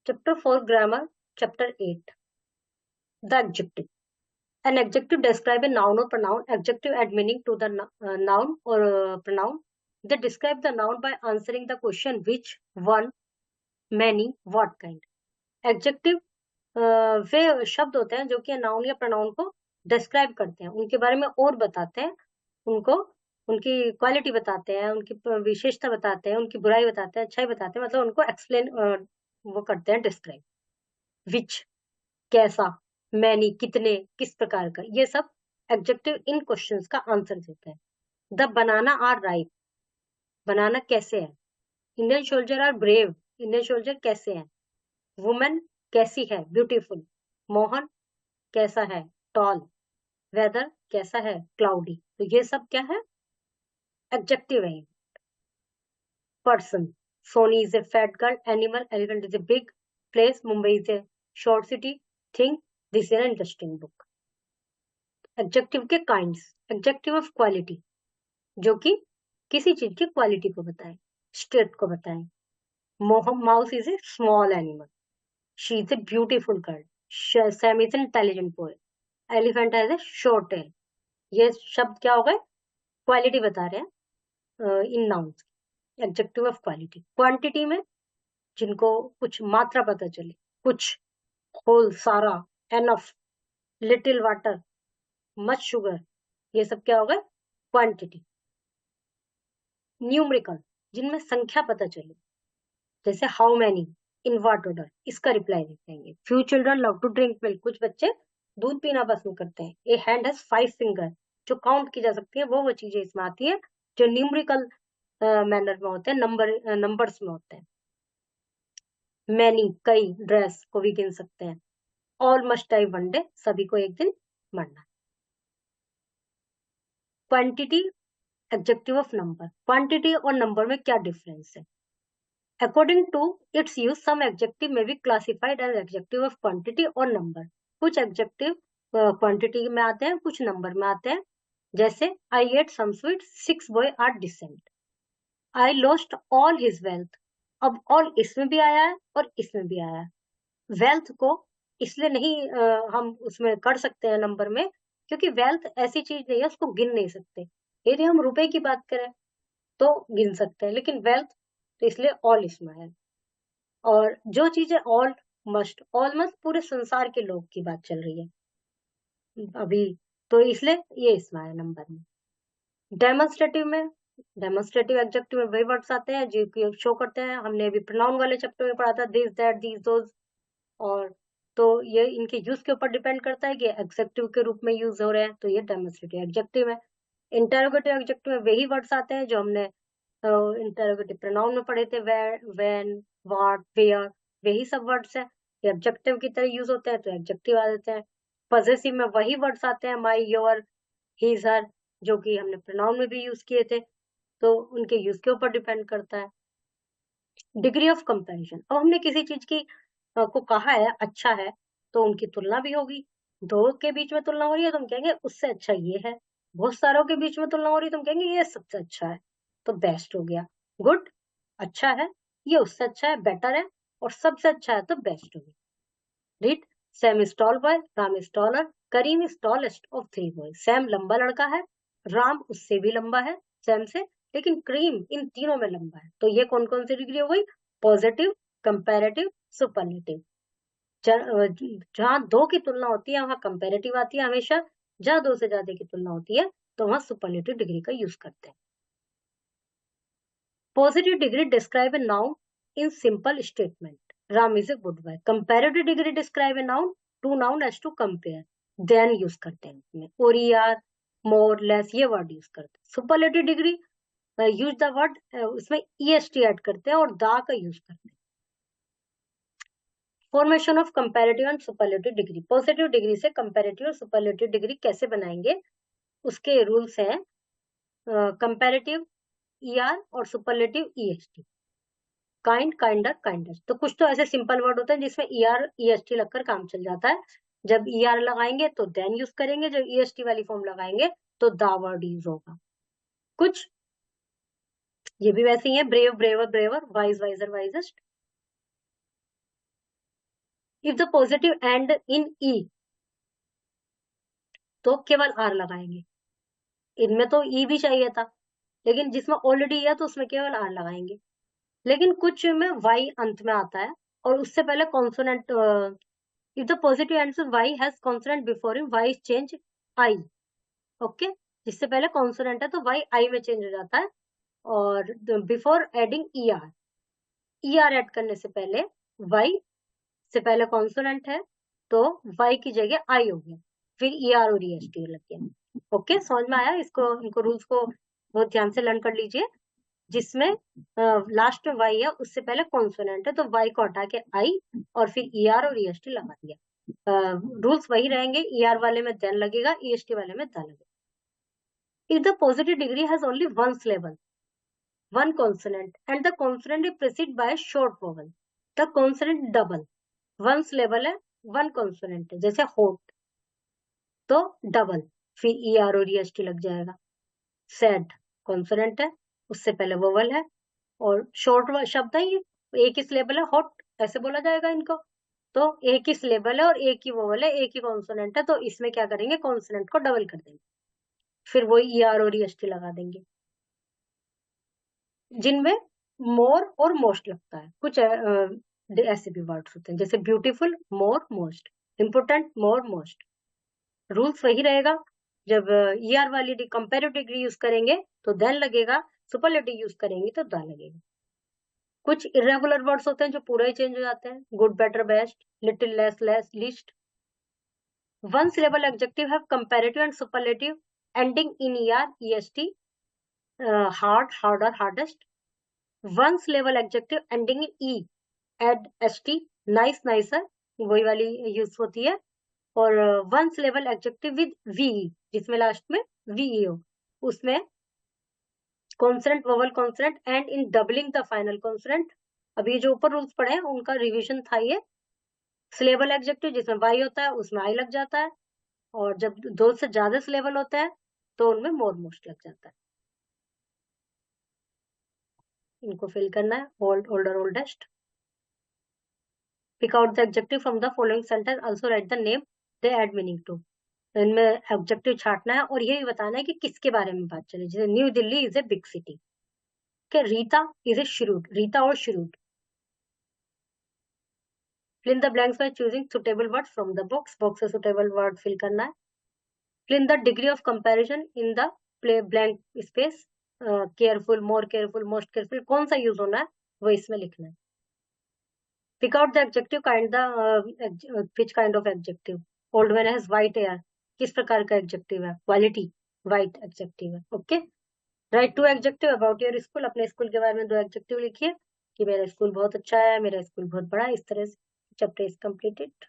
Chapter 4 Grammar. Chapter 8 The Adjective. An adjective describe a noun or pronoun. Adjective add meaning to the noun or pronoun. They describe the noun by answering the question which, one, many, what kind. Adjective वे शब्द होते हैं जो कि noun या pronoun को describe करते हैं, उनके बारे में और बताते हैं, उनको उनकी क्वालिटी बताते हैं, उनकी विशेषता बताते हैं, उनकी बुराई बताते हैं, अच्छाई बताते हैं, मतलब उनको एक्सप्लेन वो करते हैं, डिस्क्राइब. विच, कैसा, मैनी, कितने, किस प्रकार का, ये सब एडजेक्टिव इन क्वेश्चंस का आंसर देते हैं. The banana are ripe, banana कैसे है. Indian soldier are brave, Indian soldier कैसे हैं. वुमेन कैसी है, ब्यूटीफुल. मोहन कैसा है, टॉल. वेदर कैसा है, क्लाउडी. तो ये सब क्या है, एडजेक्टिव है. Person, Soni is a fat girl. Animal, elephant is a big place. Mumbai is a short city. Thing, this is an interesting book. Adjective के काइंड्स. एडजेक्टिव ऑफ क्वालिटी, जो कि किसी चीज की क्वालिटी को बताए, स्टेट को बताए. Mouse is a small animal. She is a beautiful girl. Sam is an intelligent boy. Elephant has a short tail. ये शब्द क्या हो गए, क्वालिटी बता रहे हैं इन nouns. Adjective of quality. Quantity में जिनको कुछ मात्रा पता चले, कुछ, होल, सारा, enough, little water, much sugar, ये सब क्या हो गए, क्वांटिटी. न्यूमेरिकल, जिनमें संख्या पता चले, जैसे how many, in what order, इसका रिप्लाई देंगे. Few children love to drink milk, कुछ बच्चे दूध पीना पसंद करते हैं. ए हैंड हैज 5 फिंगर, जो काउंट की जा सकती है, वो चीजें इसमें आती है जो न्यूमेरिकल मैनर में होते हैं, नंबर्स में होते हैं. मैनी, कई. ड्रेस को भी गिन सकते हैं. All must die one day, सभी को एक दिन मरना. Quantity, adjective of number. Quantity और नंबर में क्या डिफरेंस है. According to its use, some adjective may be classified as adjective of quantity और नंबर. कुछ एडजेक्टिव क्वांटिटी में आते हैं, कुछ नंबर में आते हैं. जैसे I ate some sweet, 6 boy are decent. I lost all his wealth. अब ऑल इसमें भी आया है और इसमें भी आया है. वेल्थ को इसलिए नहीं हम उसमें कर सकते हैं नंबर में, क्योंकि वेल्थ ऐसी चीज नहीं है, उसको गिन नहीं सकते. यदि हम रुपए की बात करें तो गिन सकते हैं, लेकिन वेल्थ तो इसलिए ऑल इसमें है. और जो चीजें ऑलमोस्ट पूरे संसार के लोग की बात चल रही है अभी, तो इसलिए ये इसमें है नंबर में. डेमोन्स्ट्रेटिव में, डेमोन्स्ट्रेटिव एडजेक्टिव में वही वर्ड्स आते हैं जो कि शो करते हैं. हमने अभी प्रोनाउन वाले चैप्टर में पढ़ा था, दिस, दैट, दीज, दोज. और तो ये इनके यूज के ऊपर डिपेंड करता है कि एडजेक्टिव के रूप में यूज हो रहे हैं, तो ये डेमोन्स्ट्रेटिव एडजेक्टिव है. इंटरोगेटिव एडजेक्टिव में वही वर्ड्स आते हैं जो हमने इंटरोगेटिव प्रोनाउन में पढ़े थे, वेयर, व्हेन, व्हाट, वेयर, वही सब वर्ड्स हैं. ये एडजेक्टिव की तरह यूज होते हैं, तो एडजेक्टिव आ जाते हैं. पॉजेसिव में वही वर्ड्स आते हैं, माई, योर, हिज, हर, जो कि हमने प्रोनाउन में भी यूज किए थे, तो उनके यूज के ऊपर डिपेंड करता है. Degree of comparison. अब हमने किसी चीज की को कहा है अच्छा है, तो उनकी तुलना भी होगी. दो के बीच में तुलना हो रही है तो हम कहेंगे उससे अच्छा ये है. बहुत सारों के बीच में तुलना हो रही है तो हम कहेंगे ये सबसे अच्छा है, तो बेस्ट हो गया. गुड, अच्छा है, ये उससे अच्छा है, बेटर है, और सबसे अच्छा है तो बेस्ट हो गया. Read, Sam is tall boy, Ram is taller, Karim is tallest of 3 boy. Sam लंबा लड़का है, राम उससे भी लंबा है, सैम से, लेकिन करीम इन तीनों में लंबा है. तो ये कौन कौन सी डिग्री हो गई, पॉजिटिव, कंपैरेटिव, सुपरलेटिव. जहां दो की तुलना होती है वहां कंपैरेटिव आती है हमेशा. जहां दो से ज्यादा की तुलना होती है तो वहां सुपरलेटिव डिग्री का यूज करते हैं. Positive degree describe a noun in simple statement. Ram is a good boy. Comparative degree describe a noun, two noun as to compare, then use करते हैं इसमें. और, यार, मोर, लेस, ये वर्ड यूज करते हैं. Superlative degree use the word, उसमें EST add करते हैं और दा का यूज करते हैं. Formation of comparative and superlative degree. Positive degree से कंपैरेटिव और सुपरलेटिव डिग्री कैसे बनाएंगे, उसके रूल्स हैं. कंपैरेटिव ईआर और superlative EST. Kind, kinder, kinder. तो कुछ तो ऐसे सिंपल वर्ड होते हैं जिसमें ईआर ईएसटी लगकर काम चल जाता है. जब ईआर लगाएंगे तो देन यूज करेंगे, जब ईएसटी वाली फॉर्म लगाएंगे तो द वर्ड यूज होगा. कुछ ये भी वैसे ही है, brave, braver, braver, wise, wiser, wisest. If the positive end in E तो केवल आर लगाएंगे। इनमें तो ई भी चाहिए था, लेकिन जिसमें ऑलरेडी है तो उसमें केवल आर लगाएंगे। लेकिन कुछ में वाई अंत में आता है और उससे पहले consonant, if the positive end Y has consonant before him Y change I. Okay, जिससे पहले कॉन्सोनेंट है तो वाई आई में चेंज हो जाता है। और before adding E R add करने से पहले वाई से पहले कॉन्सोनेंट है तो वाई की जगह आई हो गया, फिर ई आर और ई एस टी लग गया। ओके, समझ में आया? इसको इनको रूल्स को बहुत ध्यान से लर्न कर लीजिए। जिसमें लास्ट में वाई है उससे पहले कॉन्सोनेंट है तो वाई को हटा के आई और फिर ई आर और ई एस टी लगा दिया। रूल्स वही रहेंगे, ई आर वाले में देन लगेगा, ई एस टी वाले में द लगेगा। If the positive degree has only one syllable, one consonant, and the consonant is preceded by a short vowel, the consonant double। One syllable है, one consonant है, जैसे होट तो double, फिर E R और ई एस टी लग जाएगा। Sad consonant है, उससे पहले वोवल है और शॉर्ट शब्द है, ये एक ही सिलेबल है, हॉट ऐसे बोला जाएगा इनको। तो एक ही सिलेबल है और एक ही वोवल है, एक ही कॉन्सोनेंट है, तो इसमें क्या करेंगे, कॉन्सोनेंट को डबल कर देंगे, फिर वही ई आर और ई एस टी लगा देंगे। जिनमें मोर और मोस्ट लगता है, कुछ ऐसे भी वर्ड्स होते हैं जैसे beautiful more most, important more most. Rules वही रहेगा, जब ई आर वाली कंपेरेटिव डिग्री यूज करेंगे तो देन लगेगा, सुपरलेटिव यूज करेंगे तो द लगेगा। कुछ इरेगुलर वर्ड्स होते हैं जो पूरा ही चेंज हो जाते हैं, good better best, little less less least. One syllable adjective have comparative and superlative ending in er est, hard harder hardest। One syllable adjective ending in e add st, nice nicer, वही वाली use होती है। और one syllable adjective with ve, जिसमें last में ve हो, उसमें consonant vowel consonant and in doubling the final consonant. अभी जो ऊपर रूल्स पढ़े हैं उनका रिवीजन था ये। सिलेबल एडजेक्टिव जिसमें वाई होता है उसमें आई लग जाता है, और जब दो से ज्यादा सिलेबल होता है तो उनमें मोर मोस्ट लग जाता है। इनको फिल करना है, old older oldest. Pick out the adjective from the following sentence, also write the name they add meaning to. इनमें एडजेक्टिव छाटना है और ये भी बताना है कि किसके बारे में बात चले, जैसे new Delhi is a big city, के Rita is a shrewd, Rita और shrewd. Fill in the blanks by choosing suitable word from the box, box से सुटेबल वर्ड फिल करना है। Fill in the degree of comparison in the play blank space, careful more careful most careful कौन सा use होना है वो इसमें लिखना है। Pick out the adjective kind, which kind of adjective, old man has white hair, किस प्रकार का एडजेक्टिव है, क्वालिटी व्हाइट एडजेक्टिव है। Okay, write two adjective about your school, अपने स्कूल के बारे में दो एडजेक्टिव लिखिए कि मेरा स्कूल बहुत अच्छा है, मेरा स्कूल बहुत बड़ा है, इस तरह से चैप्टर इज कंप्लीटेड।